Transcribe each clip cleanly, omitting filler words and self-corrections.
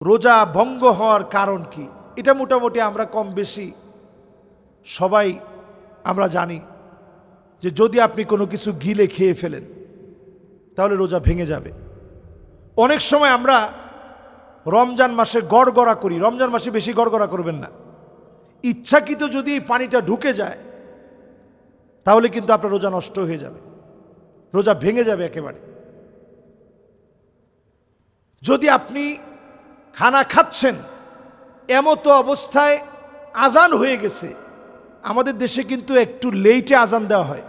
রোজা ভঙ্গ হওয়ার কারণ কি, এটা মোটামুটি আমরা কম বেশি সবাই আমরা জানি যে যদি আপনি কোনো কিছু গিলে খেয়ে ফেলেন তাহলে রোজা ভেঙে যাবে। অনেক সময় আমরা রমজান মাসে গড়গড়া করি, রমজান মাসে বেশি গড়গড়া করবেন না। ইচ্ছাকৃত যদি এই পানিটা ঢুকে যায় তাহলে কিন্তু আপনার রোজা নষ্ট হয়ে যাবে, রোজা ভেঙে যাবে একেবারে। যদি আপনি খানা খাচ্ছেন এমতো অবস্থায় আজান হয়ে গেছে, আমাদের দেশে কিন্তু একটু লেটে আজান দেওয়া হয়,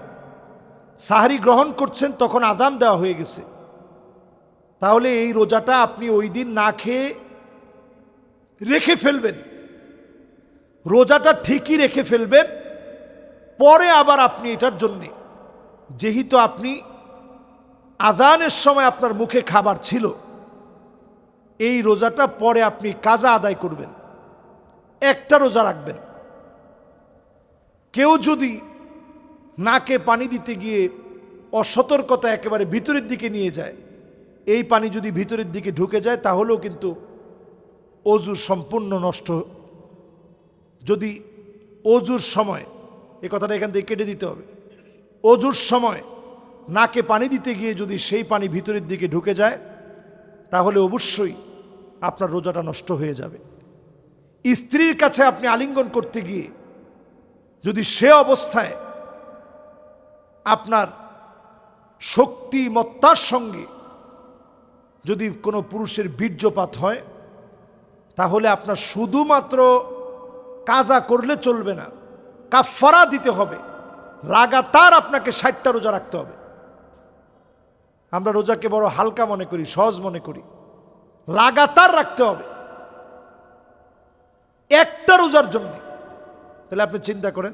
সাহারি গ্রহণ করছেন তখন আজান দেওয়া হয়ে গেছে, তাহলে এই রোজাটা আপনি ওই দিন না খেয়ে রেখে ফেলবেন, রোজাটা ঠিকই রেখে ফেলবেন। পরে আবার আপনি এটার জন্যে, যেহেতু আপনি আজানের সময় আপনার মুখে খাবার ছিল, এই রোজাটা পরে আপনি কাজা আদায় করবেন, একটা রোজা রাখবেন। কেউ যদি নাকে পানি দিতে গিয়ে অসতর্কতা একেবারে ভিতরের দিকে নিয়ে যায়, এই পানি যদি ভিতরের দিকে ঢুকে যায় তাহলেও কিন্তু অজু সম্পূর্ণ নষ্ট। যদি অজুর সময়, এই কথাটা এখান থেকে কেটে দিতে হবে, অজুর সময় নাকে পানি দিতে গিয়ে যদি সেই পানি ভিতরের দিকে ঢুকে যায় তাহলে অবশ্যই আপনার রোজাটা নষ্ট হয়ে যাবে। স্ত্রীর কাছে আপনি আলিঙ্গন করতে গিয়ে যদি সে অবস্থায় আপনার শক্তিমত্তার সঙ্গে যদি কোনো পুরুষের বীর্যপাত হয় তাহলে আপনার শুধুমাত্র কাজা করলে চলবে না, কাফারা দিতে হবে, লাগাতার আপনাকে 60টা রোজা রাখতে হবে। আমরা রোজাকে বড় হালকা মনে করি, সহজ মনে করি, লাগাতার রাখতে হবে একটা রোজার জন্য। তাহলে আপনি চিন্তা করেন,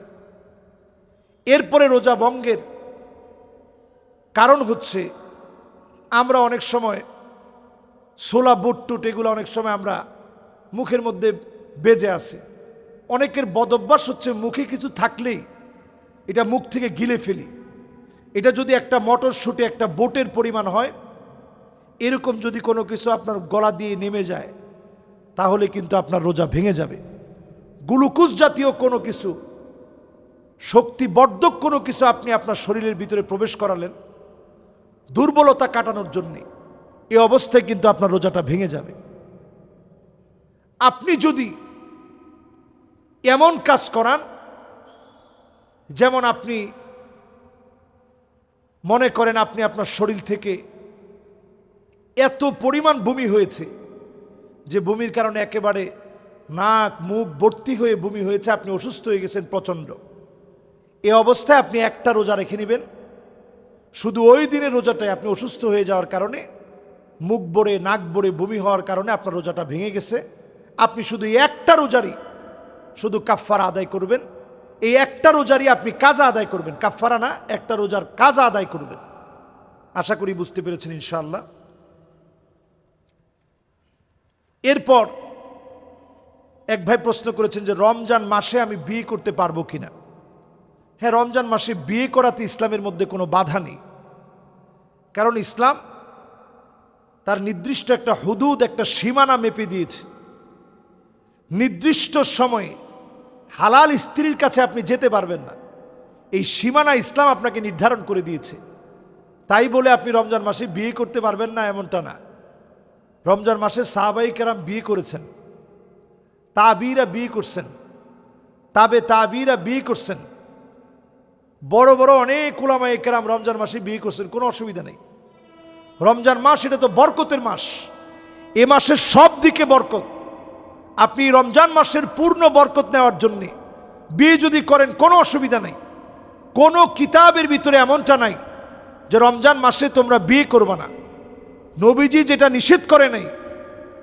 এরপরে রোজা ভঙ্গের কারণ হচ্ছে আমরা অনেক সময় ছোলা বুট টুট এগুলো অনেক সময় আমরা মুখের মধ্যে বেজে আছে। অনেকের বদভ্যাস হচ্ছে মুখে কিছু থাকলেই এটা মুখ থেকে গিলে ফেলি। এটা যদি একটা মটরশুঁটি একটা বোটের পরিমাণ হয়, এরকম যদি কোনো কিছু আপনার গলা দিয়ে নেমে যায় তাহলে কিন্তু আপনার রোজা ভেঙে যাবে। গ্লুকোজ জাতীয় কোনো কিছু, শক্তিবর্ধক কোনো কিছু আপনি আপনার শরীরের ভিতরে প্রবেশ করালেন দুর্বলতা কাটানোর জন্যে, এই অবস্থায় কিন্তু আপনার রোজাটা ভেঙে যাবে। আপনি যদি এমন কাজ করান, যেমন আপনি মনে করেন আপনি আপনার শরীর থেকে এত পরিমাণ বমি হয়েছে যে বমির কারণে একেবারে নাক মুখ ভর্তি হয়ে বমি হয়েছে, আপনি অসুস্থ হয়ে গেছেন প্রচণ্ড, এ অবস্থায় আপনি একটা রোজা রেখে নেবেন। শুধু ওই দিনের রোজাটাই আপনি অসুস্থ হয়ে যাওয়ার কারণে মুখ ভরে নাক ভরে বমি হওয়ার কারণে আপনার রোজাটা ভেঙে গেছে, আপনি শুধু একটা রোজারই শুধু কাফারা আদায় করবেন। এই একটা রোজারই আপনি কাজা আদায় করবেন, কাফারা না, একটা রোজার কাজা আদায় করবেন। আশা করি বুঝতে পেরেছেন ইনশাআল্লাহ। এরপর এক ভাই প্রশ্ন করেছেন যে রমজান মাসে আমি বিয়ে করতে পারবো কিনা। হ্যাঁ, রমজান মাসে বিয়ে করাতে ইসলামের মধ্যে কোনো বাধা নেই, কারণ ইসলাম তার নির্দিষ্ট একটা হুদুদ, একটা সীমানা মেপে দিয়েছে। নির্দিষ্ট সময়ে হালাল স্ত্রীর কাছে আপনি যেতে পারবেন না, এই সীমানা ইসলাম আপনাকে নির্ধারণ করে দিয়েছে। তাই বলে আপনি রমজান মাসে বিয়ে করতে পারবেন না এমনটা না। রমজান মাসে সাহাবায়ে কেরাম বিয়ে করেছেন, তাবিরা বিয়ে করছেন, তাবিরা বিয়ে করছেন, বড় বড় অনেক উলামায়ে কেরাম রমজান মাসে বিয়ে করছেন, কোনো অসুবিধা নেই। রমজান মাস এটা তো বরকতের মাস, এ মাসের সব দিকে বরকত। আপনি রমজান মাসের পূর্ণ বরকত নেওয়ার জন্য বিয়ে যদি করেন কোনো অসুবিধা নেই। কোনো কিতাবের ভিতরে এমনটা নাই যে রমজান মাসে তোমরা বিয়ে করবে না। নবীজি যেটা নিষেধ করে নাই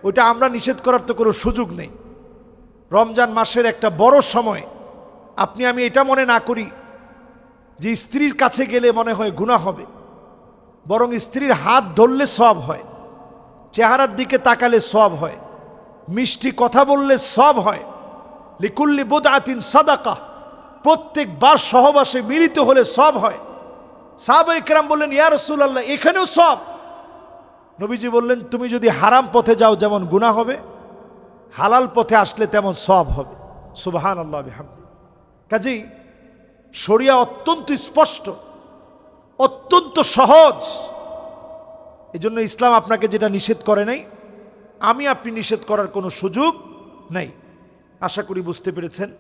ওইটা আমরা নিষেধ করার তো কোনো সুযোগ নেই। রমজান মাসের একটা বড় সময়, আপনি আমি এটা মনে না করি যে স্ত্রীর কাছে গেলে মনে হয় গুনাহ হবে, বরং স্ত্রীর হাত ধরলে সওয়াব হয়, চেহারার দিকে তাকালে সওয়াব হয়, মিষ্টি কথা বললে সওয়াব হয়। লিকুল্লি বুদআতিন সাদাকা, প্রত্যেকবার সহবাসে মিলিত হলে সওয়াব হয়। সাহাবায়ে কেরাম বললেন ইয়া রাসূলুল্লাহ এখানেও সওয়াব। নবীজি বললেন তুমি যদি হারাম পথে যাও যেমন গুনাহ হবে, হালাল পথে আসলে তেমন সওয়াব হবে। সুবহানাল্লাহ বিহামদি। কাজেই শরিয়া অত্যন্ত স্পষ্ট, অত্যন্ত সহজ। এজন্য ইসলাম আপনাকে যেটা নিষেধ করে নাই, আপনি নিষেধ করার কোনো সুযোগ নাই। আশা করি বুঝতে পেরেছেন।